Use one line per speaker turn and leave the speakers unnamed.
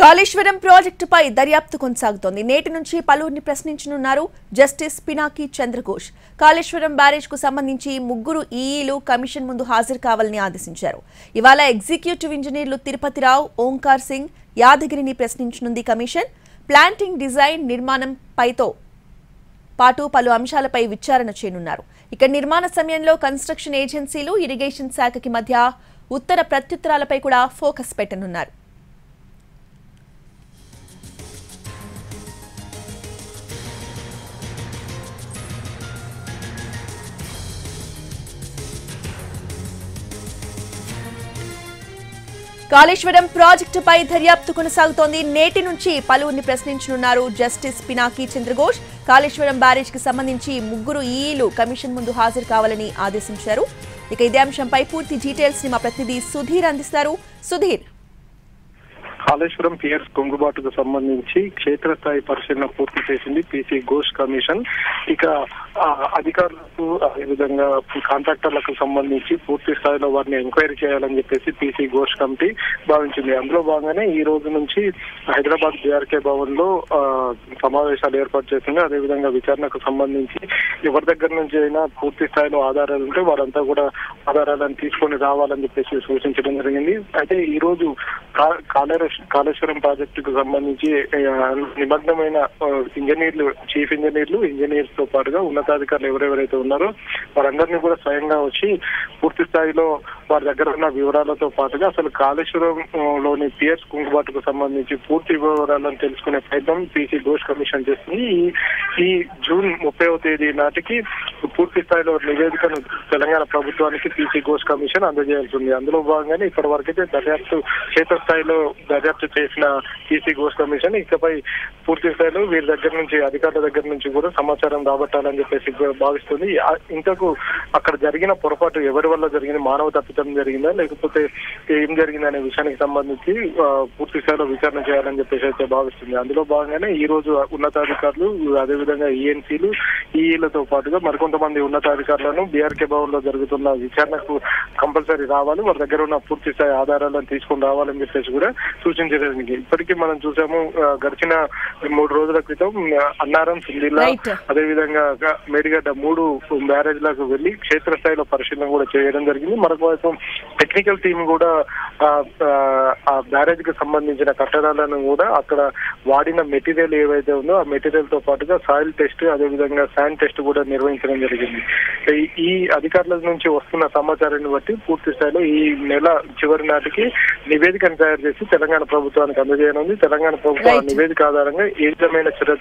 కాళేశ్వరం ప్రాజెక్టుపై దర్యాప్తు కొనసాగుతోంది. నేటి నుంచి పలువురిని ప్రశ్నించనున్నారు జస్టిస్ పినాకి చంద్రఘోష్. కాళేశ్వరం బ్యారేజ్ కు సంబంధించి ముగ్గురు ఈఈలు కమిషన్ ముందు హాజరు కావాలని ఆదేశించారు. ఇవాళ ఎగ్జిక్యూటివ్ ఇంజనీర్లు తిరుపతిరావు, ఓంకార్ సింగ్, యాదగిరిని ప్రశ్నించనుంది కమిషన్. ప్లాంటింగ్ డిజైన్, నిర్మాణం పైతో పాటు పలు అంశాలపై విచారణ చేయనున్నారు. ఇక నిర్మాణ సమయంలో కన్స్ట్రక్షన్ ఏజెన్సీలు, ఇరిగేషన్ శాఖకి మధ్య ఉత్తర ప్రత్యుత్తరాలపై కూడా ఫోకస్ పెట్టనున్నారు. కాళేశ్వరం ప్రాజెక్టుపై దర్యాప్తు కొనసాగుతోంది. నేటి నుంచి పలువురిని ప్రశ్నించనున్నారు జస్టిస్ పినాకి చంద్రఘోష్. కాళేశ్వరం బ్యారేజ్ కి సంబంధించి ముగ్గురు ఈఈలు కమిషన్ ముందు హాజరు కావాలని ఆదేశించారు. ఇక ఇదే అంశంపై పూర్తి డీటెయిల్స్ ని మా ప్రతినిధి సుధీర్ అందిస్తారు. సుధీర్,
కాళేశ్వరం పియర్స్ కుంగుబాటుకు సంబంధించి క్షేత్రస్థాయి పరిశీలన పూర్తి చేసింది పీసీ ఘోష్ కమిషన్. ఇక అధికారులకు, అదేవిధంగా కాంట్రాక్టర్లకు సంబంధించి పూర్తి స్థాయిలో వారిని ఎంక్వైరీ చేయాలని చెప్పేసి పీసీ ఘోష్ కమిటీ భావించింది. అందులో భాగంగానే ఈ రోజు నుంచి హైదరాబాద్ బీఆర్కే భవన్ లో సమావేశాలు ఏర్పాటు చేసింది. అదేవిధంగా విచారణకు సంబంధించి ఎవరి దగ్గర నుంచి అయినా పూర్తి స్థాయిలో ఆధారాలు ఉంటే వారంతా కూడా ఆధారాలను తీసుకొని రావాలని చెప్పేసి సూచించడం జరిగింది. అయితే ఈ రోజు కాళేశ్వరం ప్రాజెక్టుకు సంబంధించి నిమగ్నమైన ఇంజనీర్లు, చీఫ్ ఇంజనీర్లు, ఇంజనీర్స్ తో పాటుగా ఉన్నతాధికారులు ఎవరెవరైతే ఉన్నారో వారందరినీ కూడా స్వయంగా వచ్చి పూర్తి స్థాయిలో వారి దగ్గర ఉన్న వివరాలతో పాటుగా అసలు కాళేశ్వరం లోని పియర్స్ కుంగుబాటుకు సంబంధించి పూర్తి వివరాలను తెలుసుకునే ప్రయత్నం పీసీ ఘోష్ కమిషన్ చేస్తుంది. ఈ జూన్ 30వ తేదీ నాటికి పూర్తి స్థాయిలో నివేదికను తెలంగాణ ప్రభుత్వానికి పీసీ ఘోష్ కమిషన్ అందజేయాల్సింది. అందులో భాగంగానే ఇప్పటి వరకైతే దర్యాప్తు క్షేత్రస్థాయిలో దర్యాప్తు చేసిన పీసీ ఘోష్ కమిషన్ ఇకపై పూర్తి స్థాయిలో వీరి దగ్గర నుంచి, అధికారుల దగ్గర నుంచి కూడా సమాచారం రాబట్టాలని చెప్పేసి భావిస్తుంది. ఇంతకు అక్కడ జరిగిన పొరపాటు ఎవరి వల్ల జరిగింది, మానవ తప్పిదం జరిగిందా లేకపోతే ఏం జరిగిందనే విషయానికి సంబంధించి పూర్తి స్థాయిలో విచారణ చేయాలని చెప్పేసి అయితే భావిస్తుంది. అందులో భాగంగానే ఈ రోజు ఉన్నతాధికారులు, అదేవిధంగా ఈఎన్సీలు, ఈఈలతో పాటుగా మరికొంతమంది ఉన్నతాధికారులను బీఆర్కే భవన్ లో జరుగుతున్న విచారణకు కంపల్సరీ రావాలి, వారి దగ్గర ఉన్న పూర్తి స్థాయి ఆధారాలను తీసుకుని రావాలని చెప్పేసి కూడా సూచించడానికి ఇప్పటికీ మనం చూసాము. గడిచిన 3 రోజుల క్రితం అన్నారం, సింధిల్లా, అదేవిధంగా మేడిగడ్డ 3 బ్యారేజ్లకు వెళ్లి క్షేత్రస్థాయిలో పరిశీలన కూడా చేయడం జరిగింది. మరొక వైపు టెక్నికల్ టీం కూడా ఆ బ్యారేజ్ కి సంబంధించిన కట్టడాలను కూడా అక్కడ వాడిన మెటీరియల్ ఏవైతే ఉందో ఆ మెటీరియల్ తో పాటుగా సాయిల్ టెస్ట్, అదేవిధంగా శాండ్ టెస్ట్ కూడా నిర్వహించడం జరిగింది. ఈ అధికారుల నుంచి వస్తున్న సమాచారాన్ని బట్టి పూర్తి స్థాయిలో ఈ నెల చివరి నాటికి నివేదికను తయారు చేసి తెలంగాణ ప్రభుత్వానికి అందజేయనుంది. తెలంగాణ ప్రభుత్వం నివేదిక ఆధారంగా ఏ విధమైన చర్య